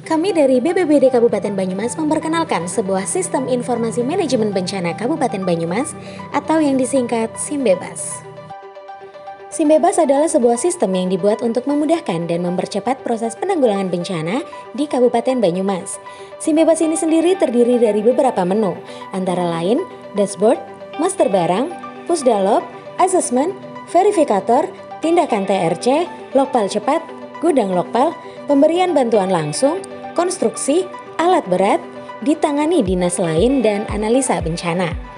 Kami dari BPBD Kabupaten Banyumas memperkenalkan sebuah sistem informasi manajemen bencana Kabupaten Banyumas atau yang disingkat SIMBebas. SIMBebas adalah sebuah sistem yang dibuat untuk memudahkan dan mempercepat proses penanggulangan bencana di Kabupaten Banyumas. SIMBebas ini sendiri terdiri dari beberapa menu, antara lain dashboard, master barang, pusdalop, assessment, verifikator, tindakan TRC, lokpal cepat, gudang lokpal, pemberian bantuan langsung, konstruksi, alat berat, ditangani dinas lain, dan analisa bencana.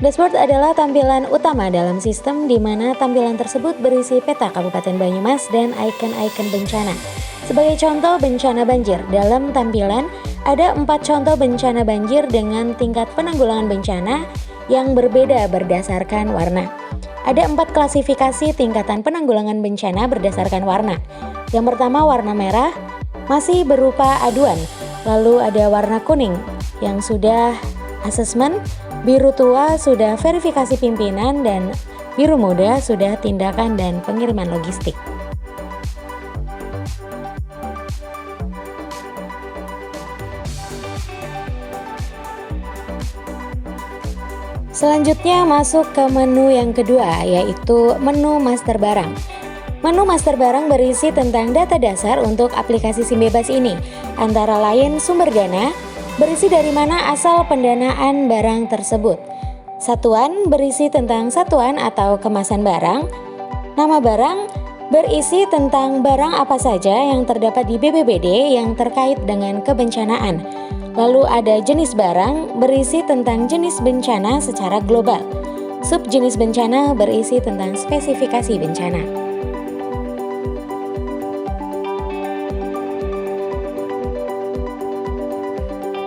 Dashboard adalah tampilan utama dalam sistem di mana tampilan tersebut berisi peta Kabupaten Banyumas dan icon-icon bencana. Sebagai contoh bencana banjir, dalam tampilan ada 4 contoh bencana banjir dengan tingkat penanggulangan bencana yang berbeda berdasarkan warna. Ada 4 klasifikasi tingkatan penanggulangan bencana berdasarkan warna. Yang pertama warna merah, masih berupa aduan. Lalu ada warna kuning yang sudah asesmen, biru tua sudah verifikasi pimpinan, dan biru muda sudah tindakan dan pengiriman logistik. Selanjutnya masuk ke menu yang kedua, yaitu menu master barang. Menu master barang berisi tentang data dasar untuk aplikasi SIMBebas ini, antara lain sumber dana, berisi dari mana asal pendanaan barang tersebut. Satuan berisi tentang satuan atau kemasan barang. Nama barang berisi tentang barang apa saja yang terdapat di BPBD yang terkait dengan kebencanaan. Lalu ada jenis barang berisi tentang jenis bencana secara global. Subjenis bencana berisi tentang spesifikasi bencana.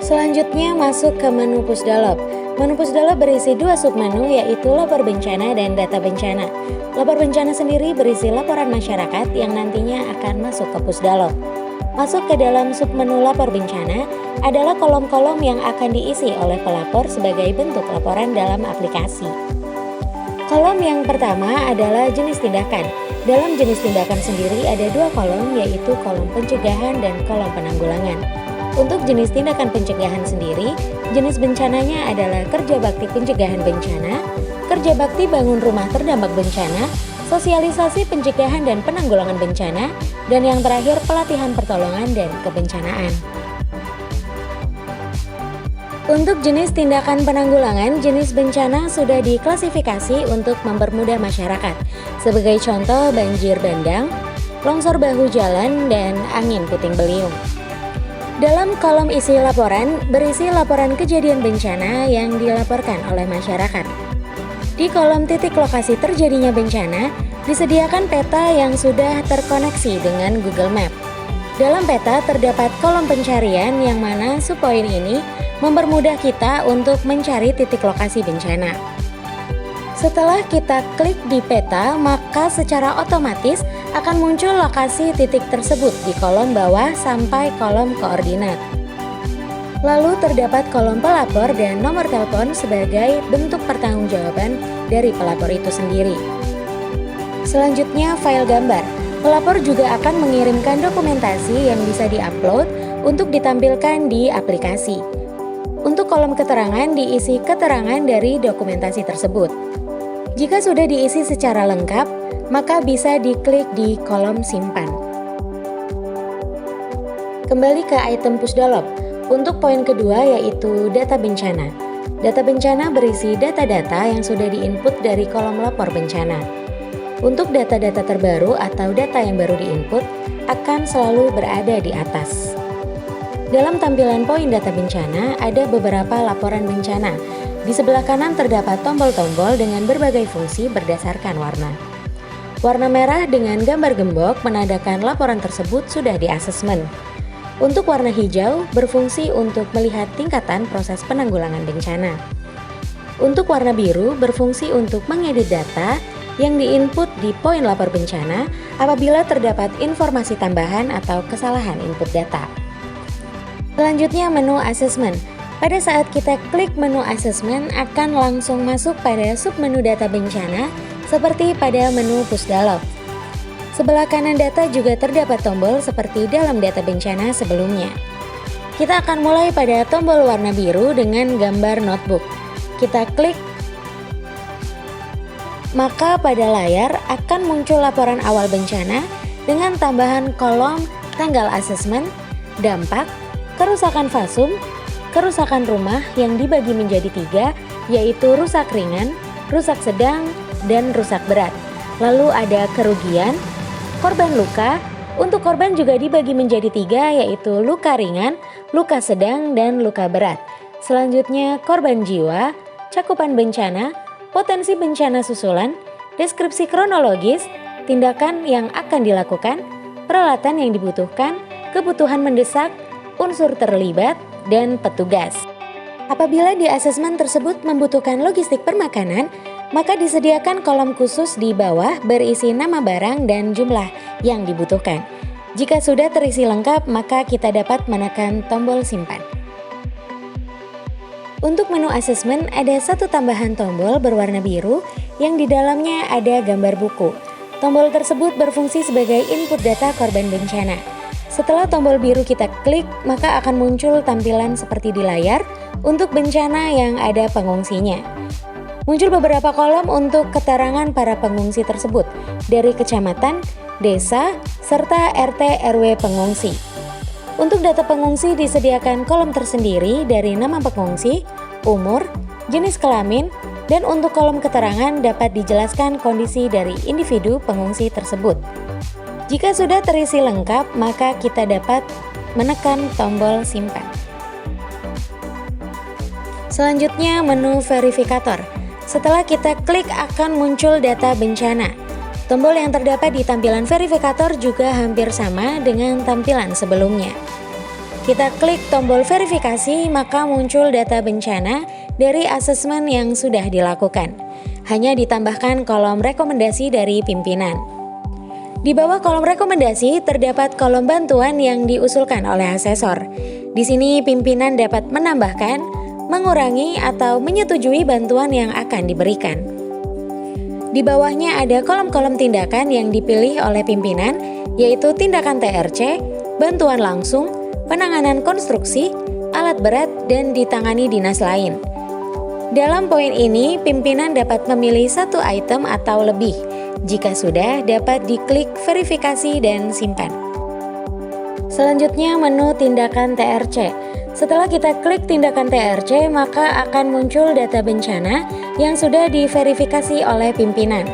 Selanjutnya masuk ke menu pusdalop. Menu pusdalop berisi 2 submenu, yaitu lapor bencana dan data bencana. Lapor bencana sendiri berisi laporan masyarakat yang nantinya akan masuk ke pusdalop. Masuk ke dalam submenu lapor bencana adalah kolom-kolom yang akan diisi oleh pelapor sebagai bentuk laporan dalam aplikasi. Kolom yang pertama adalah jenis tindakan. Dalam jenis tindakan sendiri ada 2 kolom, yaitu kolom pencegahan dan kolom penanggulangan. Untuk jenis tindakan pencegahan sendiri, jenis bencananya adalah kerja bakti pencegahan bencana, kerja bakti bangun rumah terdampak bencana, sosialisasi pencegahan dan penanggulangan bencana, dan yang terakhir pelatihan pertolongan dan kebencanaan. Untuk jenis tindakan penanggulangan, jenis bencana sudah diklasifikasi untuk mempermudah masyarakat. Sebagai contoh banjir bandang, longsor bahu jalan, dan angin puting beliung. Dalam kolom isi laporan, berisi laporan kejadian bencana yang dilaporkan oleh masyarakat. Di kolom titik lokasi terjadinya bencana, disediakan peta yang sudah terkoneksi dengan Google Map. Dalam peta terdapat kolom pencarian yang mana subpoin ini mempermudah kita untuk mencari titik lokasi bencana. Setelah kita klik di peta, maka secara otomatis akan muncul lokasi titik tersebut di kolom bawah sampai kolom koordinat. Lalu terdapat kolom pelapor dan nomor telepon sebagai bentuk pertanggungjawaban dari pelapor itu sendiri. Selanjutnya file gambar. Pelapor juga akan mengirimkan dokumentasi yang bisa diupload untuk ditampilkan di aplikasi. Untuk kolom keterangan diisi keterangan dari dokumentasi tersebut. Jika sudah diisi secara lengkap, maka bisa diklik di kolom simpan. Kembali ke item pusdalop. Untuk poin kedua yaitu data bencana. Data bencana berisi data-data yang sudah diinput dari kolom lapor bencana. Untuk data-data terbaru atau data yang baru diinput akan selalu berada di atas. Dalam tampilan poin data bencana ada beberapa laporan bencana. Di sebelah kanan terdapat tombol-tombol dengan berbagai fungsi berdasarkan warna. Warna merah dengan gambar gembok menandakan laporan tersebut sudah di-asesmen. Untuk warna hijau berfungsi untuk melihat tingkatan proses penanggulangan bencana. Untuk warna biru berfungsi untuk mengedit data yang diinput di poin lapor bencana apabila terdapat informasi tambahan atau kesalahan input data. Selanjutnya menu assessment. Pada saat kita klik menu assessment akan langsung masuk pada submenu data bencana seperti pada menu Pusdalog. Sebelah kanan data juga terdapat tombol seperti dalam data bencana sebelumnya. Kita akan mulai pada tombol warna biru dengan gambar notebook. Kita klik, maka pada layar akan muncul laporan awal bencana dengan tambahan kolom tanggal asesmen, dampak, kerusakan fasum, kerusakan rumah yang dibagi menjadi 3, yaitu rusak ringan, rusak sedang, dan rusak berat. Lalu ada kerugian, korban luka. Untuk korban juga dibagi menjadi 3, yaitu luka ringan, luka sedang, dan luka berat. Selanjutnya korban jiwa, cakupan bencana, potensi bencana susulan, deskripsi kronologis, tindakan yang akan dilakukan, peralatan yang dibutuhkan, kebutuhan mendesak, unsur terlibat, dan petugas. Apabila di asesmen tersebut membutuhkan logistik permakanan, maka disediakan kolom khusus di bawah berisi nama barang dan jumlah yang dibutuhkan. Jika sudah terisi lengkap, maka kita dapat menekan tombol simpan. Untuk menu asesmen ada satu tambahan tombol berwarna biru yang di dalamnya ada gambar buku. Tombol tersebut berfungsi sebagai input data korban bencana. Setelah tombol biru kita klik, maka akan muncul tampilan seperti di layar untuk bencana yang ada pengungsinya. Muncul beberapa kolom untuk keterangan para pengungsi tersebut dari kecamatan, desa, serta RT RW pengungsi. Untuk data pengungsi disediakan kolom tersendiri dari nama pengungsi, umur, jenis kelamin, dan untuk kolom keterangan dapat dijelaskan kondisi dari individu pengungsi tersebut. Jika sudah terisi lengkap, maka kita dapat menekan tombol simpan. Selanjutnya menu verifikator. Setelah kita klik akan muncul data bencana. Tombol yang terdapat di tampilan verifikator juga hampir sama dengan tampilan sebelumnya. Kita klik tombol verifikasi, maka muncul data bencana dari asesmen yang sudah dilakukan. Hanya ditambahkan kolom rekomendasi dari pimpinan. Di bawah kolom rekomendasi terdapat kolom bantuan yang diusulkan oleh asesor. Di sini pimpinan dapat menambahkan, mengurangi, atau menyetujui bantuan yang akan diberikan. Di bawahnya ada kolom-kolom tindakan yang dipilih oleh pimpinan, yaitu tindakan TRC, bantuan langsung, penanganan konstruksi, alat berat, dan ditangani dinas lain. Dalam poin ini, pimpinan dapat memilih satu item atau lebih. Jika sudah, dapat diklik verifikasi dan simpan. Selanjutnya menu tindakan TRC. Setelah kita klik tindakan TRC, maka akan muncul data bencana yang sudah diverifikasi oleh pimpinan.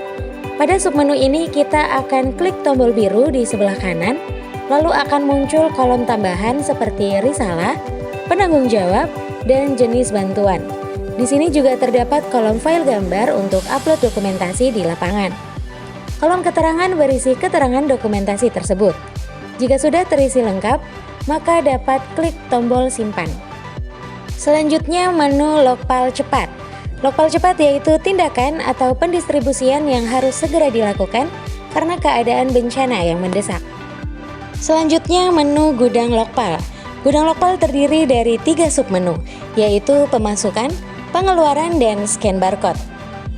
Pada submenu ini kita akan klik tombol biru di sebelah kanan, lalu akan muncul kolom tambahan seperti risalah, penanggung jawab, dan jenis bantuan. Di sini juga terdapat kolom file gambar untuk upload dokumentasi di lapangan. Kolom keterangan berisi keterangan dokumentasi tersebut. Jika sudah terisi lengkap, maka dapat klik tombol simpan. Selanjutnya menu logfile cepat. Logfile cepat yaitu tindakan atau pendistribusian yang harus segera dilakukan karena keadaan bencana yang mendesak. Selanjutnya menu gudang logfile. Gudang logfile terdiri dari 3 submenu, yaitu pemasukan, pengeluaran, dan scan barcode.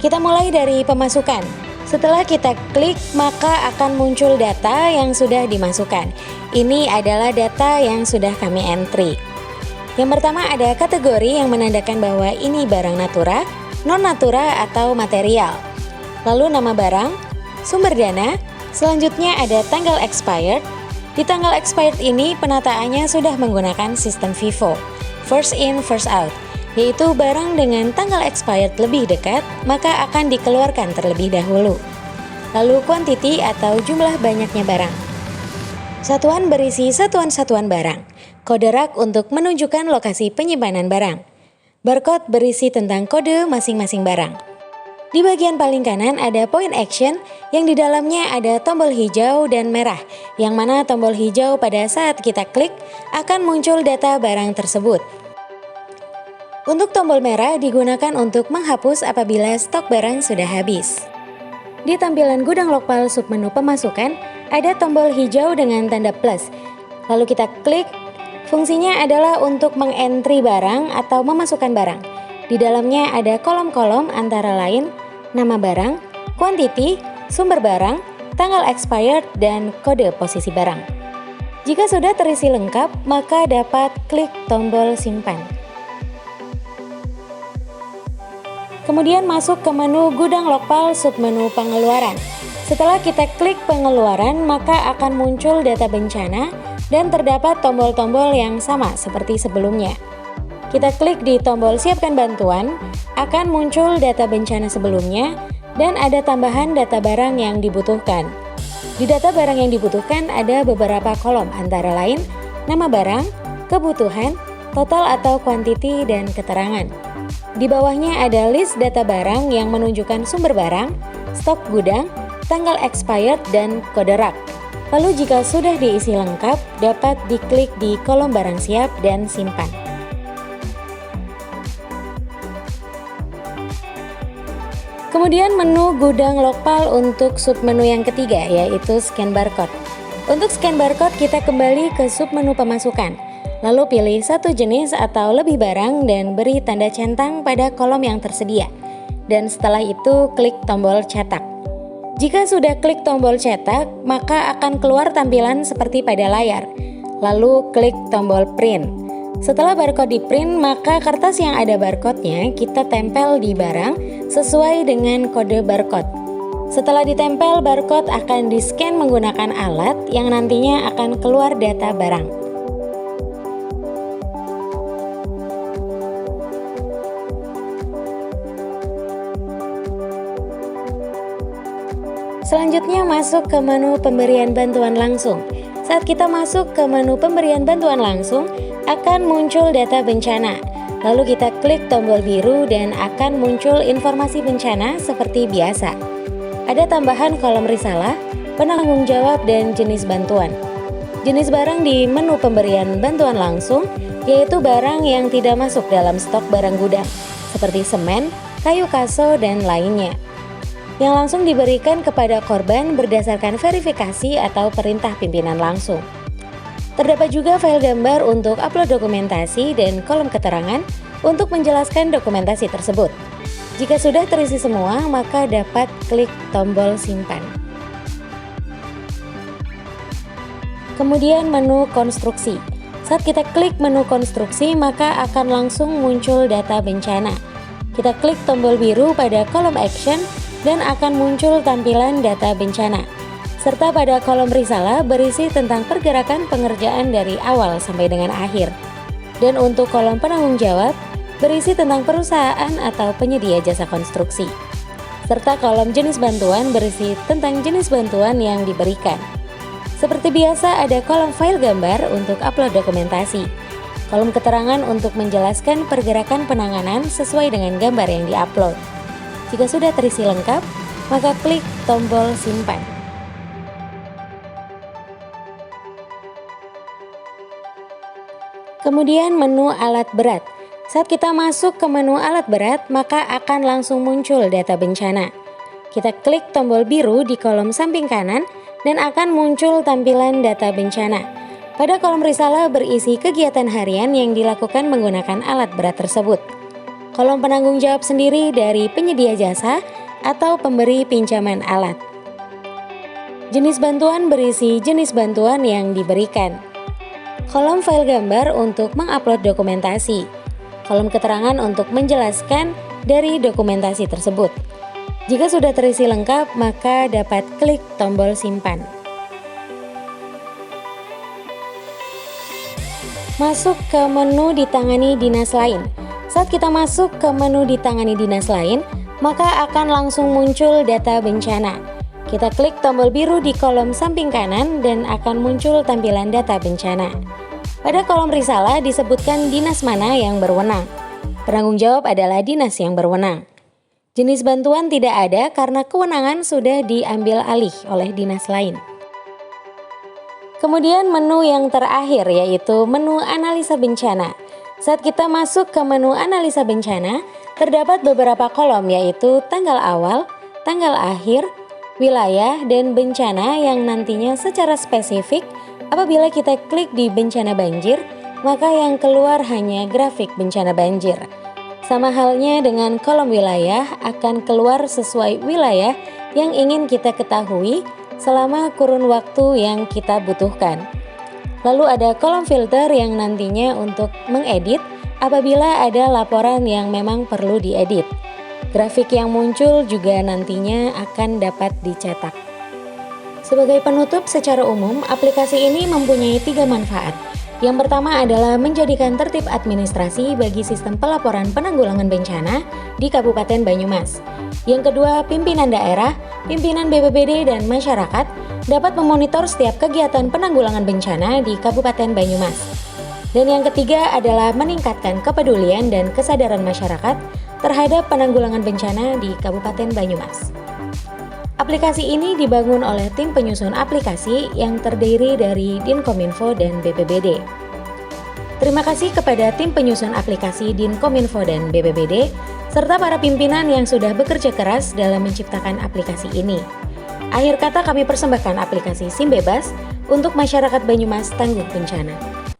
Kita mulai dari pemasukan. Setelah kita klik, maka akan muncul data yang sudah dimasukkan. Ini adalah data yang sudah kami entry. Yang pertama ada kategori yang menandakan bahwa ini barang natura, non-natura, atau material. Lalu nama barang, sumber dana, selanjutnya ada tanggal expired. Di tanggal expired ini penataannya sudah menggunakan sistem FIFO, first in, first out. Yaitu barang dengan tanggal expired lebih dekat, maka akan dikeluarkan terlebih dahulu. Lalu quantity atau jumlah banyaknya barang. Satuan berisi satuan-satuan barang. Kode rak untuk menunjukkan lokasi penyimpanan barang. Barcode berisi tentang kode masing-masing barang. Di bagian paling kanan ada point action yang di dalamnya ada tombol hijau dan merah, yang mana tombol hijau pada saat kita klik akan muncul data barang tersebut. Untuk tombol merah digunakan untuk menghapus apabila stok barang sudah habis. Di tampilan gudang lokal submenu pemasukan, ada tombol hijau dengan tanda plus. Lalu kita klik, fungsinya adalah untuk mengentry barang atau memasukkan barang. Di dalamnya ada kolom-kolom antara lain nama barang, quantity, sumber barang, tanggal expired, dan kode posisi barang. Jika sudah terisi lengkap, maka dapat klik tombol simpan. Kemudian masuk ke menu gudang lokal submenu pengeluaran. Setelah kita klik pengeluaran, maka akan muncul data bencana dan terdapat tombol-tombol yang sama seperti sebelumnya. Kita klik di tombol siapkan bantuan, akan muncul data bencana sebelumnya dan ada tambahan data barang yang dibutuhkan. Di data barang yang dibutuhkan ada beberapa kolom antara lain nama barang, kebutuhan, total atau quantity, dan keterangan. Di bawahnya ada list data barang yang menunjukkan sumber barang, stok gudang, tanggal expired, dan kode rak. Lalu jika sudah diisi lengkap, dapat diklik di kolom barang siap dan simpan. Kemudian menu gudang lokal untuk submenu yang ketiga, yaitu scan barcode. Untuk scan barcode kita kembali ke submenu pemasukan. Lalu pilih satu jenis atau lebih barang dan beri tanda centang pada kolom yang tersedia. Dan setelah itu klik tombol cetak. Jika sudah klik tombol cetak, maka akan keluar tampilan seperti pada layar. Lalu klik tombol print. Setelah barcode di print, maka kertas yang ada barcode-nya kita tempel di barang sesuai dengan kode barcode. Setelah ditempel, barcode akan di-scan menggunakan alat yang nantinya akan keluar data barang. Selanjutnya masuk ke menu pemberian bantuan langsung. Saat kita masuk ke menu pemberian bantuan langsung, akan muncul data bencana. Lalu kita klik tombol biru dan akan muncul informasi bencana seperti biasa. Ada tambahan kolom risalah, penanggung jawab, dan jenis bantuan. Jenis barang di menu pemberian bantuan langsung yaitu barang yang tidak masuk dalam stok barang gudang, seperti semen, kayu kaso, dan lainnya, yang langsung diberikan kepada korban berdasarkan verifikasi atau perintah pimpinan langsung. Terdapat juga file gambar untuk upload dokumentasi dan kolom keterangan untuk menjelaskan dokumentasi tersebut. Jika sudah terisi semua, maka dapat klik tombol simpan. Kemudian menu konstruksi. Saat kita klik menu konstruksi, maka akan langsung muncul data bencana. Kita klik tombol biru pada kolom action dan akan muncul tampilan data bencana. Serta pada kolom risalah berisi tentang pergerakan pengerjaan dari awal sampai dengan akhir. Dan untuk kolom penanggung jawab berisi tentang perusahaan atau penyedia jasa konstruksi. Serta kolom jenis bantuan berisi tentang jenis bantuan yang diberikan. Seperti biasa ada kolom file gambar untuk upload dokumentasi. Kolom keterangan untuk menjelaskan pergerakan penanganan sesuai dengan gambar yang diupload. Jika sudah terisi lengkap, maka klik tombol simpan. Kemudian menu alat berat. Saat kita masuk ke menu alat berat, maka akan langsung muncul data bencana. Kita klik tombol biru di kolom samping kanan dan akan muncul tampilan data bencana. Pada kolom risalah berisi kegiatan harian yang dilakukan menggunakan alat berat tersebut. Kolom penanggung jawab sendiri dari penyedia jasa atau pemberi pinjaman alat. Jenis bantuan berisi jenis bantuan yang diberikan. Kolom file gambar untuk mengupload dokumentasi. Kolom keterangan untuk menjelaskan dari dokumentasi tersebut. Jika sudah terisi lengkap, maka dapat klik tombol simpan. Masuk ke menu ditangani dinas lain. Saat kita masuk ke menu ditangani dinas lain, maka akan langsung muncul data bencana. Kita klik tombol biru di kolom samping kanan dan akan muncul tampilan data bencana. Pada kolom risalah disebutkan dinas mana yang berwenang. Penanggung jawab adalah dinas yang berwenang. Jenis bantuan tidak ada karena kewenangan sudah diambil alih oleh dinas lain. Kemudian menu yang terakhir yaitu menu analisa bencana. Saat kita masuk ke menu analisa bencana, terdapat beberapa kolom yaitu tanggal awal, tanggal akhir, wilayah, dan bencana yang nantinya secara spesifik apabila kita klik di bencana banjir, maka yang keluar hanya grafik bencana banjir. Sama halnya dengan kolom wilayah akan keluar sesuai wilayah yang ingin kita ketahui selama kurun waktu yang kita butuhkan. Lalu ada kolom filter yang nantinya untuk mengedit apabila ada laporan yang memang perlu diedit. Grafik yang muncul juga nantinya akan dapat dicetak. Sebagai penutup, secara umum aplikasi ini mempunyai 3 manfaat. Yang pertama adalah menjadikan tertib administrasi bagi sistem pelaporan penanggulangan bencana di Kabupaten Banyumas. Yang kedua, pimpinan daerah, pimpinan BPBD, dan masyarakat dapat memonitor setiap kegiatan penanggulangan bencana di Kabupaten Banyumas. Dan yang ketiga adalah meningkatkan kepedulian dan kesadaran masyarakat terhadap penanggulangan bencana di Kabupaten Banyumas. Aplikasi ini dibangun oleh tim penyusun aplikasi yang terdiri dari Dinkominfo dan BPBD. Terima kasih kepada tim penyusun aplikasi Dinkominfo dan BPBD, serta para pimpinan yang sudah bekerja keras dalam menciptakan aplikasi ini. Akhir kata, kami persembahkan aplikasi SIM Bebas untuk masyarakat Banyumas tangguh bencana.